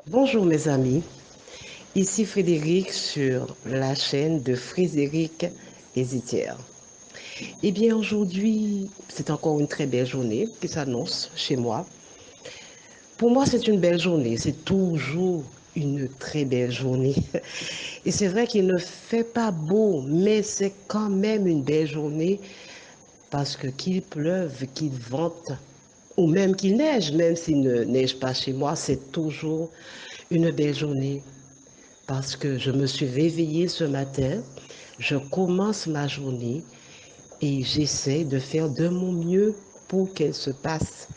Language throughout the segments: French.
Bonjour mes amis, ici Frédéric sur la chaîne de Frédéric Hésitière. Eh bien aujourd'hui, c'est encore une très belle journée qui s'annonce chez moi. Pour moi, c'est une belle journée, c'est toujours une très belle journée. Et c'est vrai qu'il ne fait pas beau, mais c'est quand même une belle journée parce que qu'il pleuve, qu'il vente, ou même qu'il neige, même s'il ne neige pas chez moi, c'est toujours une belle journée parce que je me suis réveillée ce matin, je commence ma journée et j'essaie de faire de mon mieux pour qu'elle se passe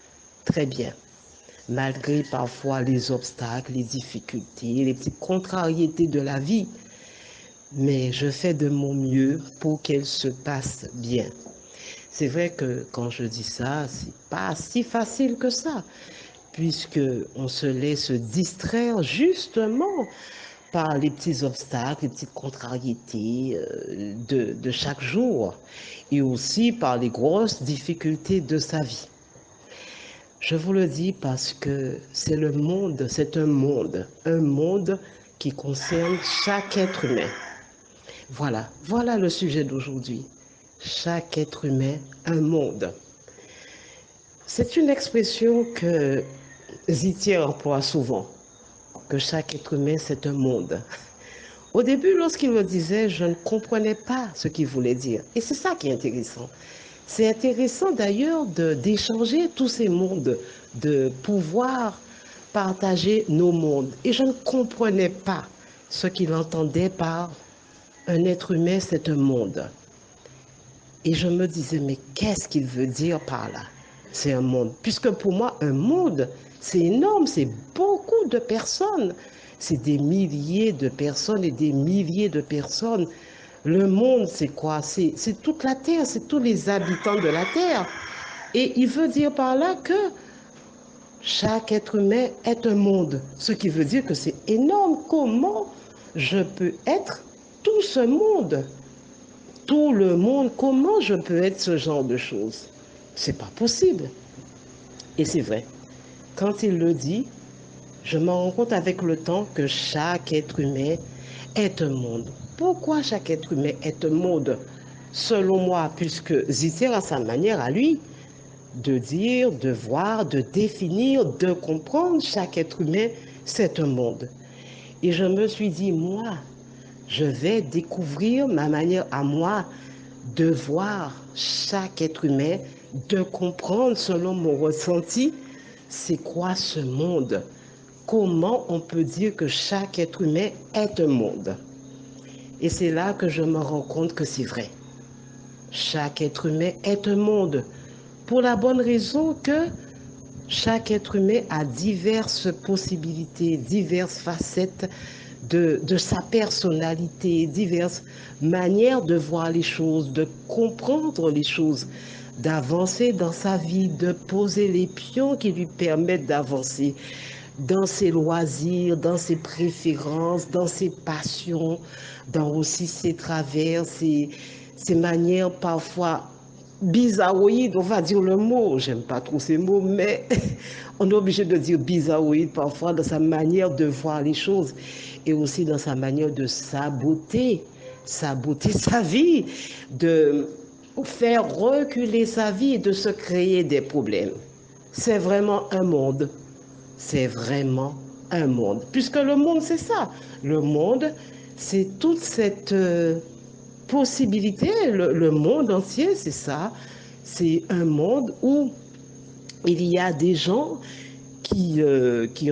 très bien, malgré parfois les obstacles, les difficultés, les petites contrariétés de la vie. Mais je fais de mon mieux pour qu'elle se passe bien. C'est vrai que quand je dis ça, c'est pas si facile que ça, puisque on se laisse distraire justement par les petits obstacles, les petites contrariétés de chaque jour et aussi par les grosses difficultés de sa vie. Je vous le dis parce que c'est le monde, c'est un monde qui concerne chaque être humain. Voilà le sujet d'aujourd'hui. Chaque être humain, un monde. C'est une expression que Zitier emploie souvent, que chaque être humain, c'est un monde. Au début, lorsqu'il le disait, je ne comprenais pas ce qu'il voulait dire. Et c'est ça qui est intéressant. C'est intéressant d'ailleurs d'échanger tous ces mondes, de pouvoir partager nos mondes. Et je ne comprenais pas ce qu'il entendait par un être humain, c'est un monde. Et je me disais, mais qu'est-ce qu'il veut dire par là? C'est un monde. Puisque pour moi, un monde, c'est énorme, c'est beaucoup de personnes. C'est des milliers de personnes et des milliers de personnes. Le monde, c'est quoi? C'est toute la Terre, c'est tous les habitants de la Terre. Et il veut dire par là que chaque être humain est un monde. Ce qui veut dire que c'est énorme. Comment je peux être tout ce monde? Tout le monde, comment je peux être ce genre de choses? C'est pas possible. Et c'est vrai. Quand il le dit, je me rends compte avec le temps que chaque être humain est un monde. Pourquoi chaque être humain est un monde? Selon moi, puisque Ziter a sa manière à lui de dire, de voir, de définir, de comprendre, chaque être humain, c'est un monde. Et je me suis dit, moi, je vais découvrir ma manière à moi de voir chaque être humain, de comprendre selon mon ressenti, c'est quoi ce monde? Comment on peut dire que chaque être humain est un monde? Et c'est là que je me rends compte que c'est vrai. Chaque être humain est un monde. Pour la bonne raison que chaque être humain a diverses possibilités, diverses facettes de sa personnalité, diverses manières de voir les choses, de comprendre les choses, d'avancer dans sa vie, de poser les pions qui lui permettent d'avancer dans ses loisirs, dans ses préférences, dans ses passions, dans aussi ses travers, ses manières parfois bizarroïdes, on va dire le mot, j'aime pas trop ces mots, mais on est obligé de dire bizarroïde parfois dans sa manière de voir les choses et aussi dans sa manière de saboter sa vie, de faire reculer sa vie et de se créer des problèmes. C'est vraiment un monde. C'est vraiment un monde. Puisque le monde, c'est ça. Le monde, c'est toute cette possibilité. Le monde entier, c'est ça. C'est un monde où il y a des gens qui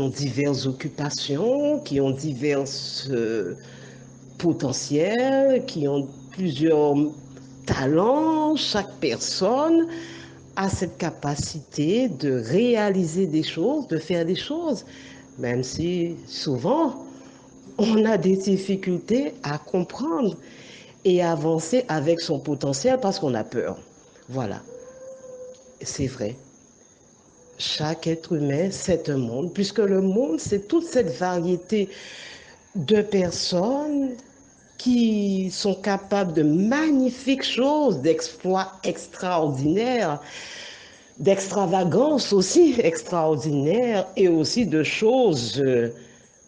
ont diverses occupations, qui ont diverses potentiels, qui ont plusieurs talents. Chaque personne a cette capacité de réaliser des choses, de faire des choses, même si souvent on a des difficultés à comprendre et avancer avec son potentiel parce qu'on a peur. Voilà, c'est vrai. Chaque être humain, c'est un monde, puisque le monde, c'est toute cette variété de personnes qui sont capables de magnifiques choses, d'exploits extraordinaires, d'extravagance aussi extraordinaires et aussi de choses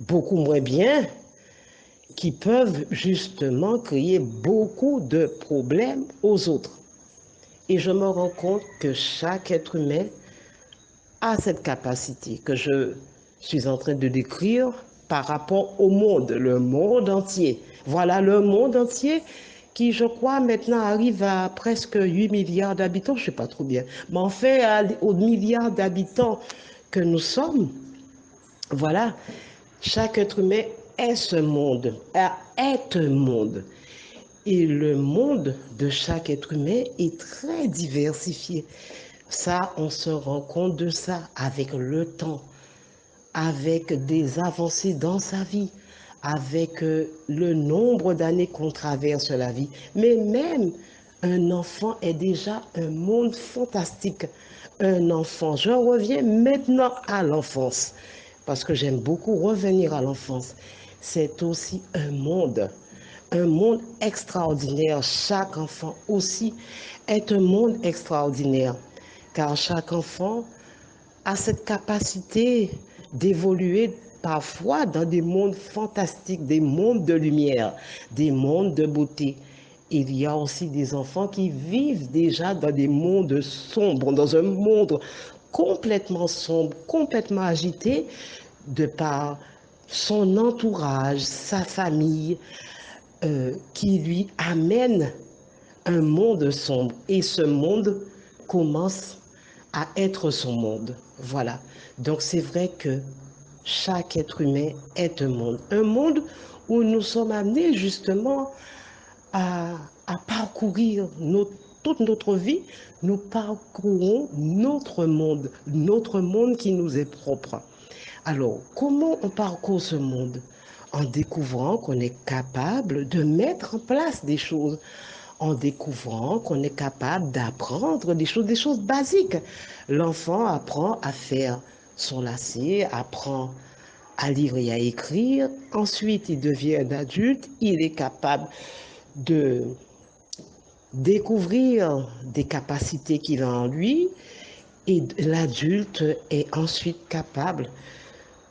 beaucoup moins bien, qui peuvent justement créer beaucoup de problèmes aux autres. Et je me rends compte que chaque être humain a cette capacité que je suis en train de décrire par rapport au monde, le monde entier. Voilà le monde entier qui, je crois, maintenant arrive à presque 8 milliards d'habitants, je ne sais pas trop bien, mais en fait, aux milliards d'habitants que nous sommes, voilà, chaque être humain est ce monde, est un monde. Et le monde de chaque être humain est très diversifié. Ça, on se rend compte de ça avec le temps, avec des avancées dans sa vie, avec le nombre d'années qu'on traverse la vie. Mais même un enfant est déjà un monde fantastique. Un enfant, je reviens maintenant à l'enfance, parce que j'aime beaucoup revenir à l'enfance. C'est aussi un monde extraordinaire. Chaque enfant aussi est un monde extraordinaire, car chaque enfant a cette capacité d'évoluer parfois dans des mondes fantastiques, des mondes de lumière, des mondes de beauté. Il y a aussi des enfants qui vivent déjà dans des mondes sombres, dans un monde complètement sombre, complètement agité, de par son entourage, sa famille, qui lui amène un monde sombre. Et ce monde commence à être son monde. Voilà. Donc c'est vrai que chaque être humain est un monde où nous sommes amenés justement à parcourir toute notre vie. Nous parcourons notre monde qui nous est propre. Alors, comment on parcourt ce monde? En découvrant qu'on est capable de mettre en place des choses, en découvrant qu'on est capable d'apprendre des choses basiques. L'enfant apprend à faire son lacet, apprend à lire et à écrire. Ensuite, il devient un adulte, il est capable de découvrir des capacités qu'il a en lui et l'adulte est ensuite capable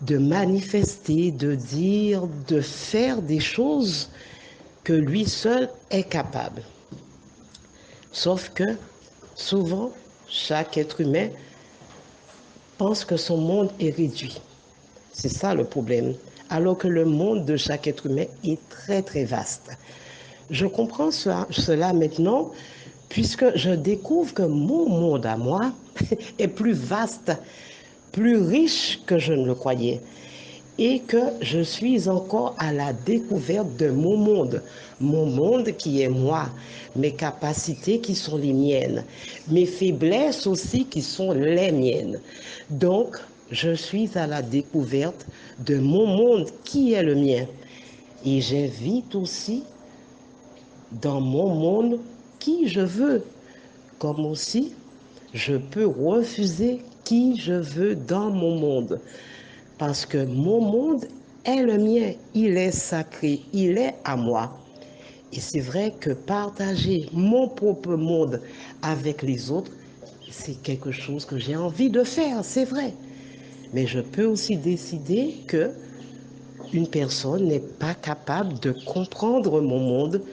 de manifester, de dire, de faire des choses que lui seul est capable. Sauf que souvent, chaque être humain pense que son monde est réduit. C'est ça le problème. Alors que le monde de chaque être humain est très très vaste. Je comprends cela maintenant puisque je découvre que mon monde à moi est plus vaste, plus riche que je ne le croyais. Et que je suis encore à la découverte de mon monde qui est moi, mes capacités qui sont les miennes, mes faiblesses aussi qui sont les miennes. Donc, je suis à la découverte de mon monde qui est le mien. Et j'invite aussi dans mon monde qui je veux, comme aussi je peux refuser qui je veux dans mon monde. Parce que mon monde est le mien, il est sacré, il est à moi. Et c'est vrai que partager mon propre monde avec les autres, c'est quelque chose que j'ai envie de faire, c'est vrai. Mais je peux aussi décider que une personne n'est pas capable de comprendre mon monde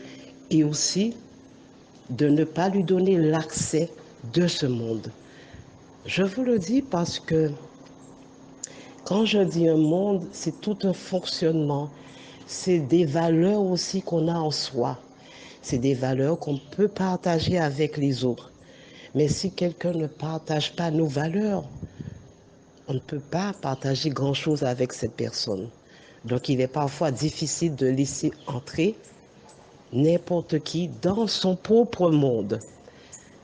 et aussi de ne pas lui donner l'accès de ce monde. Je vous le dis parce que quand je dis un monde, c'est tout un fonctionnement. C'est des valeurs aussi qu'on a en soi. C'est des valeurs qu'on peut partager avec les autres. Mais si quelqu'un ne partage pas nos valeurs, on ne peut pas partager grand-chose avec cette personne. Donc il est parfois difficile de laisser entrer n'importe qui dans son propre monde.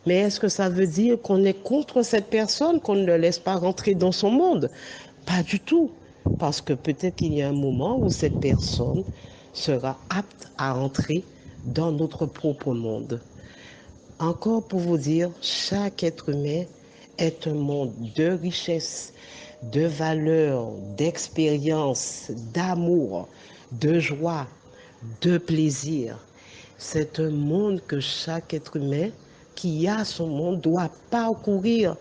Mais est-ce que ça veut dire qu'on est contre cette personne, qu'on ne le laisse pas rentrer dans son monde? Pas du tout. Parce que peut-être qu'il y a un moment où cette personne sera apte à entrer dans notre propre monde. Encore pour vous dire, chaque être humain est un monde de richesse, de valeur, d'expérience, d'amour, de joie, de plaisir. C'est un monde que chaque être humain qui a son monde doit parcourir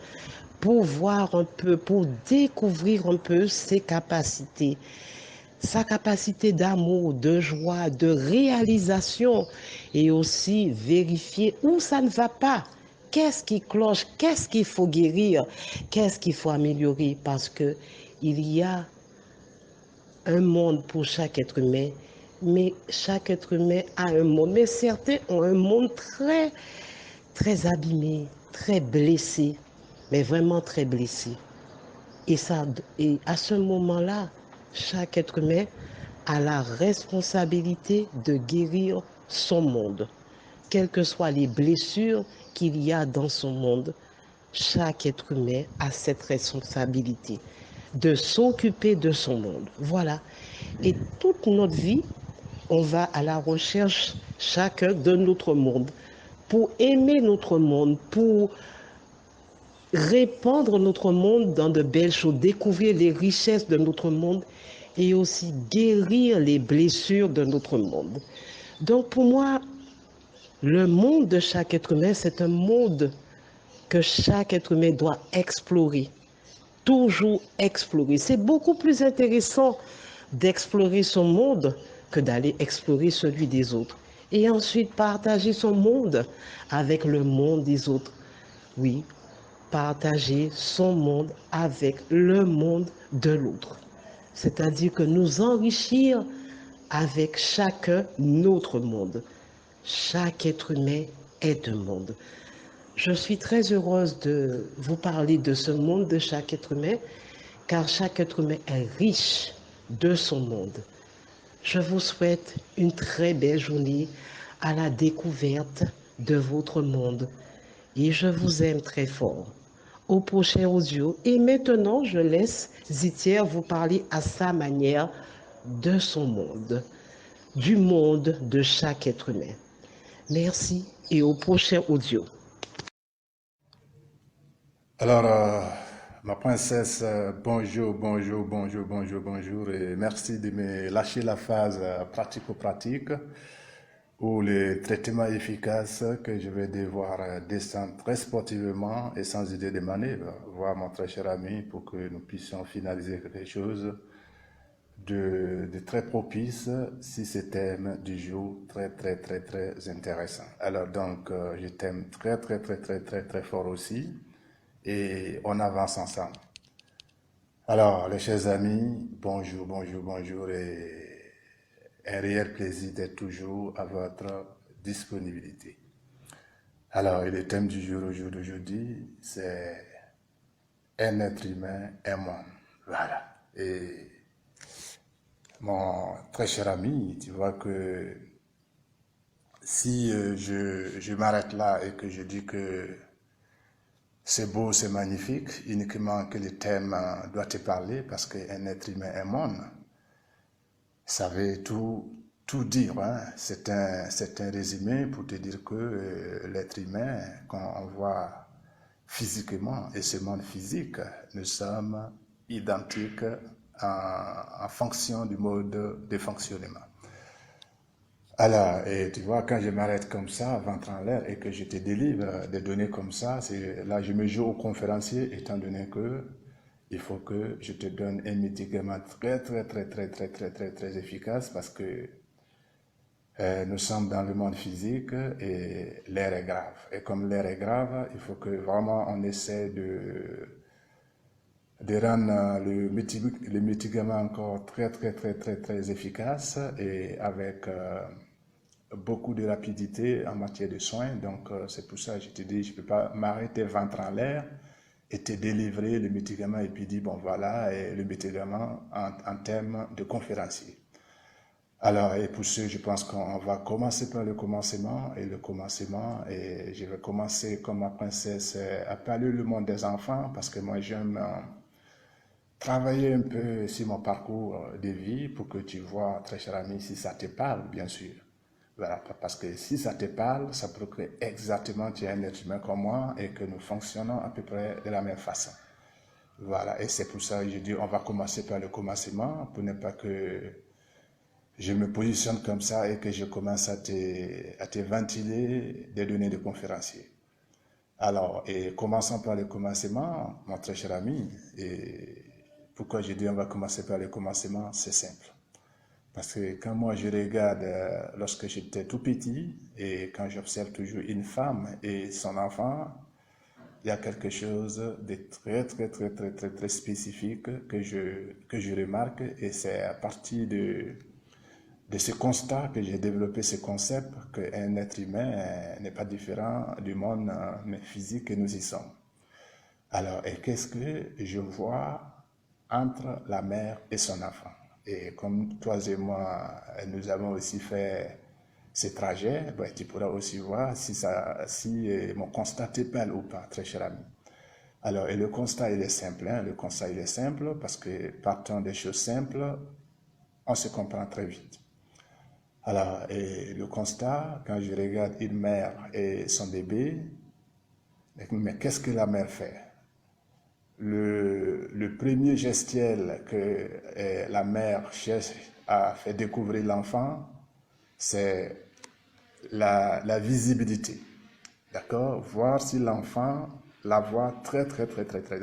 pour voir un peu, pour découvrir un peu ses capacités, sa capacité d'amour, de joie, de réalisation et aussi vérifier où ça ne va pas. Qu'est-ce qui cloche? Qu'est-ce qu'il faut guérir? Qu'est-ce qu'il faut améliorer? Parce que il y a un monde pour chaque être humain, mais chaque être humain a un monde. Mais certains ont un monde très, très abîmé, très blessé, mais vraiment très blessé. Et à ce moment-là, chaque être humain a la responsabilité de guérir son monde. Quelles que soient les blessures qu'il y a dans son monde, chaque être humain a cette responsabilité de s'occuper de son monde. Voilà. Et toute notre vie, on va à la recherche chacun de notre monde pour aimer notre monde, pour répandre notre monde dans de belles choses, découvrir les richesses de notre monde et aussi guérir les blessures de notre monde. Donc pour moi, le monde de chaque être humain, c'est un monde que chaque être humain doit explorer, toujours explorer. C'est beaucoup plus intéressant d'explorer son monde que d'aller explorer celui des autres. Et ensuite partager son monde avec le monde des autres. Oui, partager son monde avec le monde de l'autre. C'est-à-dire que nous enrichir avec chacun notre monde. Chaque être humain est un monde. Je suis très heureuse de vous parler de ce monde de chaque être humain, car chaque être humain est riche de son monde. Je vous souhaite une très belle journée à la découverte de votre monde et je vous aime très fort. Au prochain audio. Et maintenant, je laisse Zitière vous parler à sa manière de son monde, du monde de chaque être humain. Merci et au prochain audio. Alors, ma princesse, bonjour, bonjour, bonjour, bonjour, bonjour, et merci de me lâcher la phase pratico-pratique ou les traitements efficaces que je vais devoir descendre très sportivement et sans idée de manœuvre, voir mon très cher ami pour que nous puissions finaliser quelque chose de très propice si ce thème du jour très, très, très, très intéressant. Alors donc, je t'aime très, très, très, très, très, très fort aussi et on avance ensemble. Alors, les chers amis, bonjour, bonjour, bonjour et un réel plaisir d'être toujours à votre disponibilité. Alors, et le thème du jour au jour d'aujourd'hui, c'est un être humain, un monde. Voilà. Et mon très cher ami, tu vois que si je m'arrête là et que je dis que c'est beau, c'est magnifique, uniquement que le thème doit te parler parce qu'un être humain, un monde, ça veut tout dire. Hein. C'est un résumé pour te dire que l'être humain, quand on voit physiquement et ce monde physique, nous sommes identiques en fonction du mode de fonctionnement. Alors, et tu vois, quand je m'arrête comme ça, ventre en l'air, et que je te délivre des données comme ça, là, je me joue au conférencier, étant donné que il faut que je te donne un médicament très, très, très, très, très, très, très, très efficace, parce que nous sommes dans le monde physique et l'air est grave. Et comme l'air est grave, il faut que vraiment on essaie de rendre le médicament encore très, très, très, très, très efficace et avec beaucoup de rapidité en matière de soins. Donc, c'est pour ça que je te dis, je ne peux pas m'arrêter ventre en l'air et te délivrer le médicament et puis dire, bon, voilà, et le médicament en termes de conférencier. Alors, et pour ce, je pense qu'on va commencer par le commencement. Et je vais commencer comme ma princesse à parler le monde des enfants parce que moi, j'aime travailler un peu sur mon parcours de vie pour que tu vois, très cher ami, si ça te parle, bien sûr. Voilà, parce que si ça te parle, ça prouve que exactement tu es un être humain comme moi et que nous fonctionnons à peu près de la même façon. Voilà, et c'est pour ça que je dis on va commencer par le commencement pour ne pas que je me positionne comme ça et que je commence à te ventiler des données de conférencier. Alors, et commençons par le commencement, mon très cher ami, et pourquoi je dis on va commencer par le commencement, c'est simple. Parce que quand moi je regarde, lorsque j'étais tout petit, et quand j'observe toujours une femme et son enfant, il y a quelque chose de très spécifique que je remarque, et c'est à partir de ce constat que j'ai développé ce concept qu'un être humain n'est pas différent du monde physique que nous y sommes. Alors, et qu'est-ce que je vois entre la mère et son enfant? Et comme toi et moi, nous avons aussi fait ce trajet, ben, tu pourras aussi voir si mon constat te parle ou pas, très cher ami. Alors, et le constat, il est simple, hein, le constat, il est simple parce que partant des choses simples, on se comprend très vite. Alors, et le constat, quand je regarde une mère et son bébé, mais qu'est-ce que la mère fait? Le premier gestuel que la mère cherche à faire découvrir l'enfant, c'est la visibilité. D'accord? Voir si l'enfant la voit très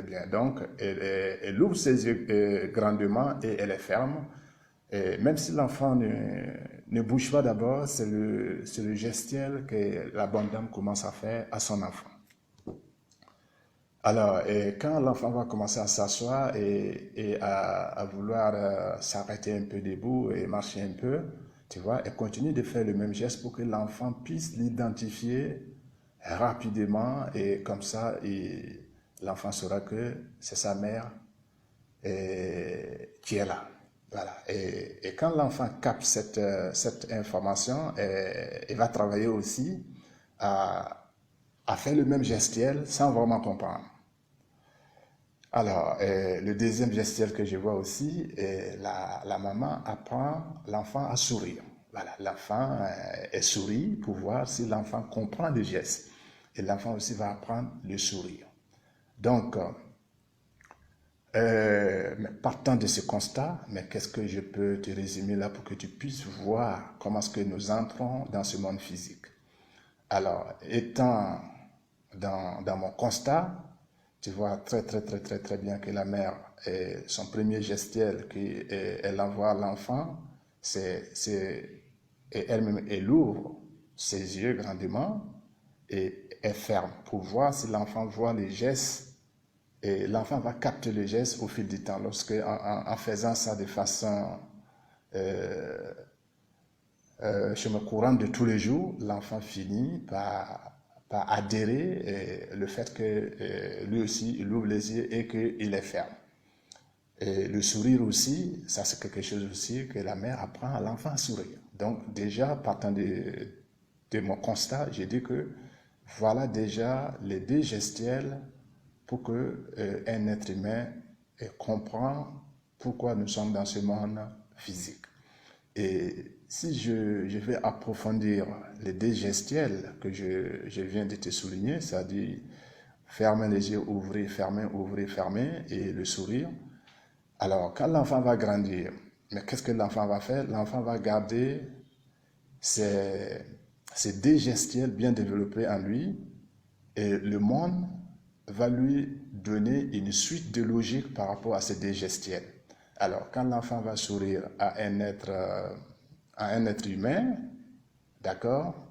bien. Donc, elle ouvre ses yeux grandement et elle est ferme. Et même si l'enfant ne bouge pas d'abord, c'est le gestuel que la bonne dame commence à faire à son enfant. Alors, et quand l'enfant va commencer à s'asseoir et à vouloir s'arrêter un peu debout et marcher un peu, tu vois, elle continue de faire le même geste pour que l'enfant puisse l'identifier rapidement, et comme ça, l'enfant saura que c'est sa mère qui est là. Voilà. Et quand l'enfant capte cette information, il va travailler aussi à faire le même gestuel sans vraiment comprendre. Alors, le deuxième gestuel que je vois aussi, la maman apprend l'enfant à sourire. Voilà, l'enfant sourit pour voir si l'enfant comprend le geste. Et l'enfant aussi va apprendre le sourire. Donc, partant de ce constat, mais qu'est-ce que je peux te résumer là pour que tu puisses voir comment est-ce que nous entrons dans ce monde physique? Alors, étant dans mon constat, tu vois très bien que la mère, son premier gestuel qu'elle envoie à l'enfant, et elle-même, elle ouvre ses yeux grandement et elle ferme pour voir si l'enfant voit les gestes, et l'enfant va capter les gestes au fil du temps. Lorsque, en faisant ça de façon chemin courant de tous les jours, l'enfant finit par adhérer le fait que lui aussi, il ouvre les yeux et qu'il est ferme. Et le sourire aussi, ça c'est quelque chose aussi que la mère apprend à l'enfant à sourire. Donc déjà, partant de mon constat, j'ai dit que voilà déjà les deux gestuels pour qu'un être humain comprend pourquoi nous sommes dans ce monde physique. Et si je vais approfondir les deux gestuels que je viens de te souligner, c'est-à-dire fermer les yeux, ouvrir, fermer, et le sourire. Alors, quand l'enfant va grandir, mais qu'est-ce que l'enfant va faire? L'enfant va garder ces deux gestuels bien développés en lui, et le monde va lui donner une suite de logique par rapport à ces deux gestuels. Alors, quand l'enfant va sourire à un être humain, d'accord,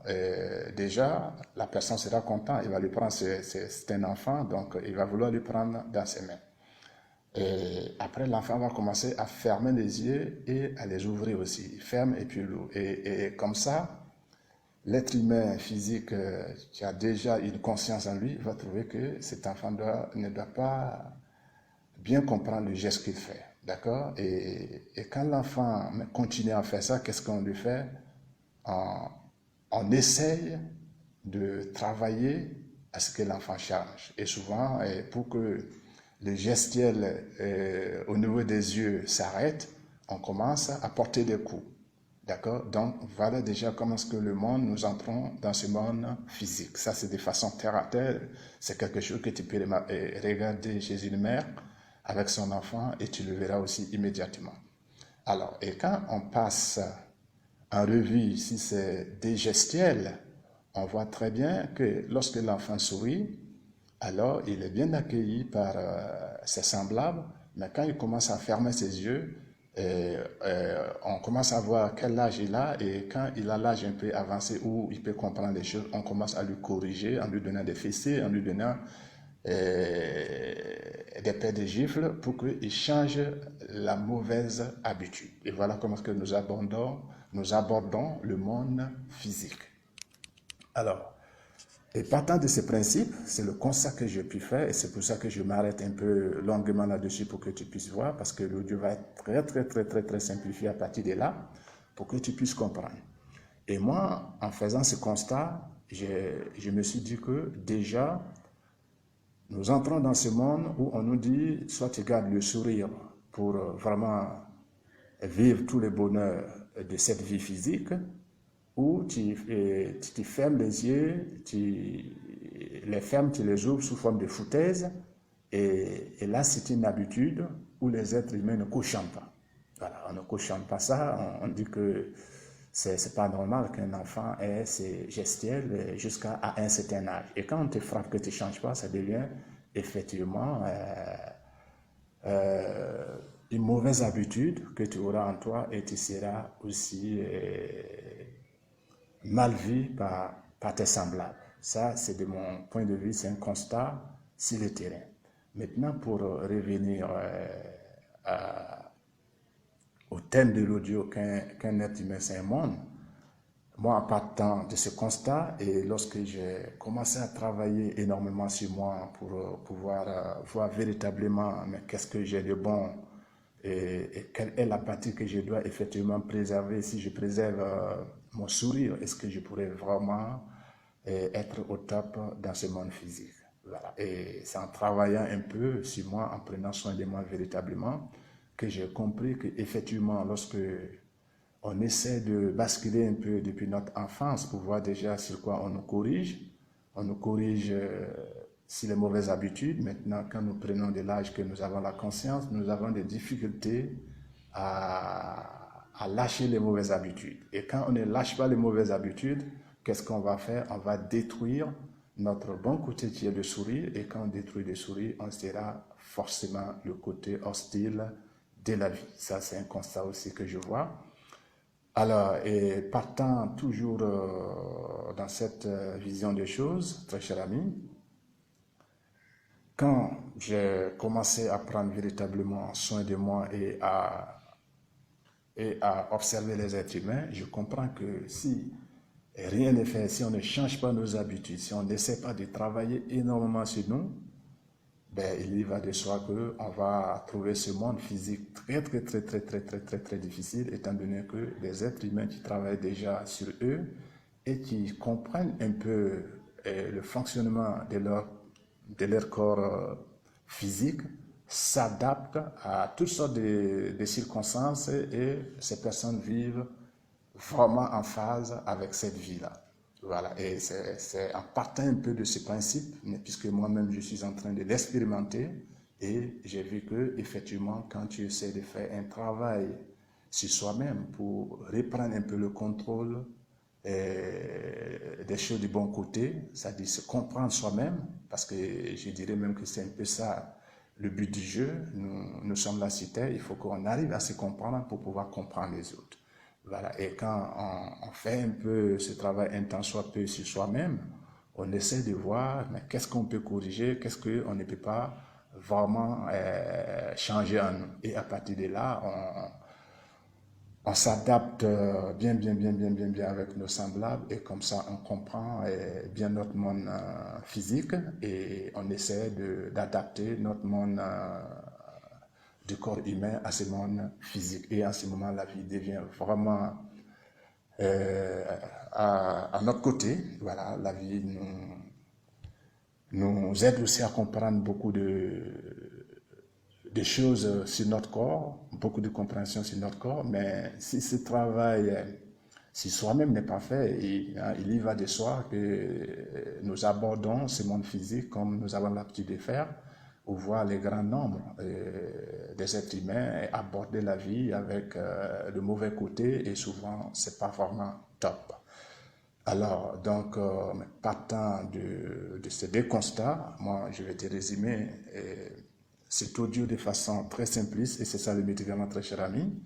déjà, la personne sera contente, il va lui prendre, c'est un enfant, donc il va vouloir lui prendre dans ses mains. Et après, l'enfant va commencer à fermer les yeux et à les ouvrir aussi. Il ferme et puis il ouvre. Et comme ça, l'être humain physique qui a déjà une conscience en lui va trouver que cet enfant ne doit pas bien comprendre le geste qu'il fait. D'accord? Et quand l'enfant continue à faire ça, qu'est-ce qu'on lui fait? On essaye de travailler à ce que l'enfant change. Et souvent, pour que le gestuel au niveau des yeux s'arrête, on commence à porter des coups. D'accord? Donc, voilà déjà comment est-ce que le monde, nous entrons dans ce monde physique. Ça, c'est de façon terre à terre. C'est quelque chose que tu peux regarder chez une mère avec son enfant et tu le verras aussi immédiatement. Alors, et quand on passe en revue, si c'est des gestuels, on voit très bien que lorsque l'enfant sourit, alors il est bien accueilli par ses semblables, mais quand il commence à fermer ses yeux, On commence à voir quel âge il a et quand il a l'âge un peu avancé où il peut comprendre les choses, on commence à lui corriger en lui donnant des fessées, en lui donnant des paires de gifles pour qu'il change la mauvaise habitude. Et voilà comment que nous abordons le monde physique. Alors, et partant de ces principes, c'est le constat que j'ai pu faire et c'est pour ça que je m'arrête un peu longuement là-dessus pour que tu puisses voir parce que l'audio va être très simplifié à partir de là pour que tu puisses comprendre. Et moi, en faisant ce constat, je me suis dit que déjà, nous entrons dans ce monde où on nous dit soit tu gardes le sourire pour vraiment vivre tous les bonheurs de cette vie physique, ou tu fermes les yeux, tu les fermes, tu les ouvres sous forme de foutaise, et là c'est une habitude où les êtres humains ne cauchent pas. Voilà, on ne cautionne pas ça, on dit que c'est pas normal qu'un enfant ait ses gestuels jusqu'à un certain âge. Et quand on te frappe que tu ne changes pas, ça devient effectivement une mauvaise habitude que tu auras en toi et tu seras aussi mal vu par tes semblables. Ça, c'est de mon point de vue, c'est un constat sur le terrain. Maintenant, pour revenir au thème de l'audio qu'un être humain, c'est un monde, moi, en partant de ce constat, et lorsque j'ai commencé à travailler énormément sur moi pour pouvoir voir véritablement mais qu'est-ce que j'ai de bon et quelle est la partie que je dois effectivement préserver, si je préserve mon sourire, est-ce que je pourrais vraiment être au top dans ce monde physique. Voilà. Et c'est en travaillant un peu sur moi, en prenant soin de moi véritablement, que j'ai compris qu'effectivement, lorsque on essaie de basculer un peu depuis notre enfance pour voir déjà sur quoi on nous corrige. On nous corrige sur les mauvaises habitudes. Maintenant, quand nous prenons de l'âge, que nous avons la conscience, nous avons des difficultés à lâcher les mauvaises habitudes. Et quand on ne lâche pas les mauvaises habitudes, qu'est-ce qu'on va faire? On va détruire notre bon côté qui est le sourire. Et quand on détruit le sourire, on sera forcément le côté hostile de la vie. Ça, c'est un constat aussi que je vois. Alors, et partant toujours dans cette vision des choses, très cher ami, quand j'ai commencé à prendre véritablement soin de moi et à observer les êtres humains, je comprends que si rien n'est fait, si on ne change pas nos habitudes, si on n'essaie pas de travailler énormément sur nous, ben, il y va de soi qu'on va trouver ce monde physique très difficile, étant donné que les êtres humains qui travaillent déjà sur eux et qui comprennent un peu le fonctionnement de leur corps physique s'adaptent à toutes sortes de circonstances et ces personnes vivent vraiment en phase avec cette vie-là. Voilà, et c'est en partant un peu de ce principe, puisque moi-même je suis en train de l'expérimenter, et j'ai vu que effectivement, quand tu essaies de faire un travail sur soi-même pour reprendre un peu le contrôle des choses du bon côté, c'est-à-dire se comprendre soi-même, parce que je dirais même que c'est un peu ça le but du jeu. Nous sommes là sur Terre, il faut qu'on arrive à se comprendre pour pouvoir comprendre les autres. Voilà. Et quand on fait un peu ce travail un temps soit peu sur soi-même, on essaie de voir mais qu'est-ce qu'on peut corriger, qu'est-ce qu'on ne peut pas vraiment changer en nous. Et à partir de là, on s'adapte bien avec nos semblables et comme ça on comprend bien notre monde physique et on essaie d'adapter notre monde du corps humain à ce monde physique. Et en ce moment, la vie devient vraiment à notre côté. Voilà, la vie nous aide aussi à comprendre beaucoup de choses sur notre corps, beaucoup de compréhension sur notre corps, mais si ce travail si soi-même n'est pas fait, il y va de soi que nous abordons ce monde physique comme nous avons l'habitude de faire, ou voir les grands nombres des êtres humains et aborder la vie avec le mauvais côté et souvent c'est pas vraiment top. Alors, donc, partant de ces deux constats, moi je vais te résumer cet audio de façon très simpliste et c'est ça le médicament, très cher ami.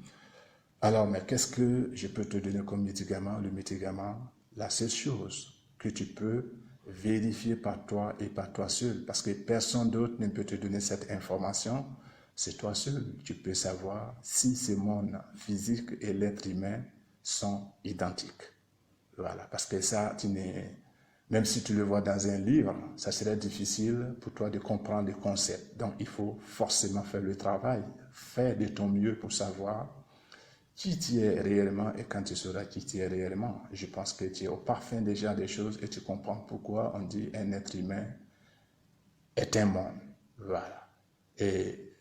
Alors, mais qu'est-ce que je peux te donner comme médicament? Le médicament, la seule chose que tu peux vérifier par toi et par toi seul, parce que personne d'autre ne peut te donner cette information, c'est toi seul. Tu peux savoir si ce monde physique et l'être humain sont identiques. Voilà, parce que ça, même si tu le vois dans un livre, ça serait difficile pour toi de comprendre le concept. Donc, il faut forcément faire le travail, faire de ton mieux pour savoir qui tu es réellement et quand tu sauras qui tu es réellement. Je pense que tu es au parfum déjà des choses et tu comprends pourquoi on dit un être humain est un monde. Voilà. Et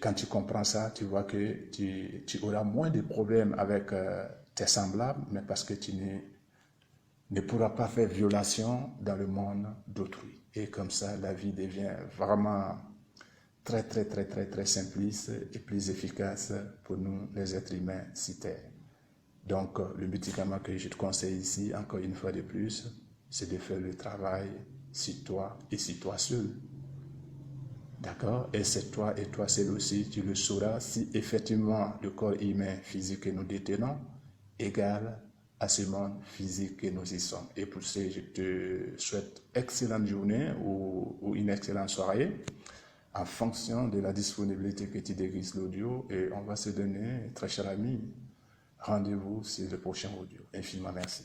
quand tu comprends ça, tu vois que tu auras moins de problèmes avec tes semblables, mais parce que tu ne pourras pas faire violation dans le monde d'autrui. Et comme ça, la vie devient vraiment très, très, très, très, très simpliste et plus efficace pour nous, les êtres humains sur Terre. Donc, le médicament que je te conseille ici, encore une fois de plus, c'est de faire le travail sur toi et sur toi seul. D'accord? Et c'est toi et toi seul aussi, tu le sauras si effectivement le corps humain physique que nous détenons égale à ce monde physique que nous y sommes. Et pour ce, je te souhaite une excellente journée ou une excellente soirée en fonction de la disponibilité que tu dégrises l'audio. Et on va se donner, très cher ami, rendez-vous sur le prochain audio. Infiniment merci.